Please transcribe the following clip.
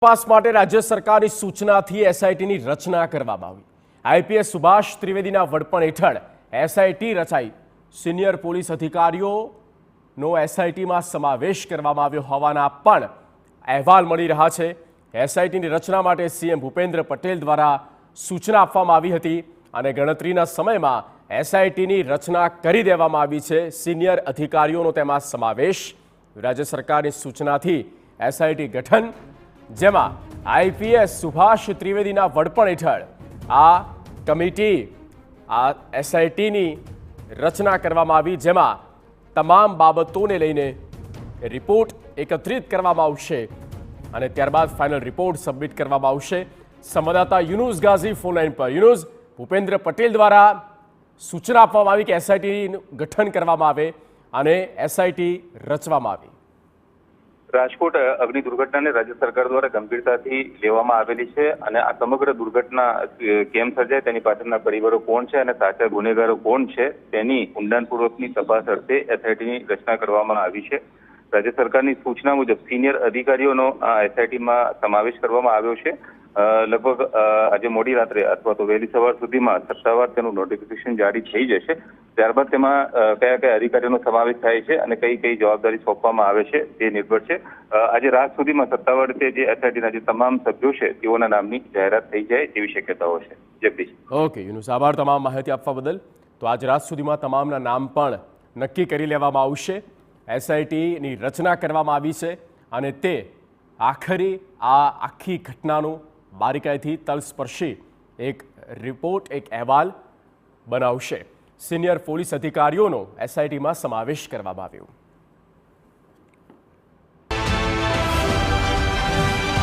તપાસ માટે રાજ્ય સરકારની સૂચનાથી એસઆઈટીની રચના કરવામાં આવી। આઈપીએસ સુભાષ ત્રિવેદીના વડપણ હેઠળ એસઆઈટી રચાઈ। સિનિયર પોલીસ અધિકારીઓનો એસઆઈટીમાં સમાવેશ કરવામાં આવ્યો હોવાના પણ અહેવાલ મળી રહ્યા છે। એસઆઈટીની રચના માટે સીએમ ભૂપેન્દ્ર પટેલ દ્વારા સૂચના આપવામાં આવી હતી અને ગણતરીના સમયમાં એસઆઈટીની રચના કરી દેવામાં આવી છે। સિનિયર અધિકારીઓનો તેમાં સમાવેશ। રાજ્ય સરકારની સૂચનાથી એસઆઈટી ગઠન, જેમાં આઈપીએસ સુભાષ ત્રિવેદીના વડપણ હેઠળ આ કમિટી એસઆઈટીની રચના કરવામાં આવી, જેમાં તમામ બાબતોને લઈને રિપોર્ટ એકત્રિત કરવામાં આવશે અને ત્યારબાદ ફાઇનલ રિપોર્ટ સબમિટ કરવામાં આવશે। સંવાદદાતા યુનુસ ગાઝી ફોનલાઈન પર। યુનુસ, ભૂપેન્દ્ર પટેલ દ્વારા સૂચના આપવામાં આવી કે એસઆઈટીનું ગઠન કરવામાં આવે અને એસઆઈટી રચવામાં આવી। રાજકોટ અગ્નિ દુર્ઘટનાને રાજ્ય સરકાર દ્વારા ગંભીરતાથી લેવામાં આવેલી છે અને આ સમગ્ર દુર્ઘટના કેમ સર્જાય તેની પાછળના પરિવારો કોણ છે અને સાચા ગુનેગારો કોણ છે તેની ઊંડાણપૂર્વકની તપાસ અર્થે એસઆઈટીની રચના કરવામાં આવી છે। રાજ્ય સરકારની સૂચના મુજબ સિનિયર અધિકારીઓનો એસઆઈટીમાં સમાવેશ કરવામાં આવ્યો છે। લગભગ આજે મોડી રાત્રે અથવા તો વહેલી સવાર સુધીમાં સત્તાવાર તેનું નોટિફિકેશન જારી થઈ જશે। ત્યારબાદ તેમાં કયા કયા અધિકારીઓનો સમાવેશ થાય છે અને કઈ કઈ જવાબદારી સોંપવામાં આવે છે તે નિર્ભર છે। આજે રાત સુધીમાં સત્તાવાર રીતે જે એસઆઈટીના જે તમામ સભ્યો છે તેઓના નામની જાહેરાત થઈ જાય તેવી શક્યતાઓ છે। જગદીશ। ઓકે યુનુસ, આભાર તમામ માહિતી આપવા બદલ। તો આજ રાત સુધીમાં તમામના નામ પણ નક્કી કરી લેવામાં આવશે। એસઆઈટીની રચના કરવામાં આવી છે અને તે આખરી આ આખી ઘટનાનું બારીકાઈથી તલસ્પર્શી એક રિપોર્ટ, એક અહેવાલ બનાવશે। સિનિયર પોલીસ અધિકારીઓનો એસઆઈટીમાં સમાવેશ કરવામાં આવ્યો।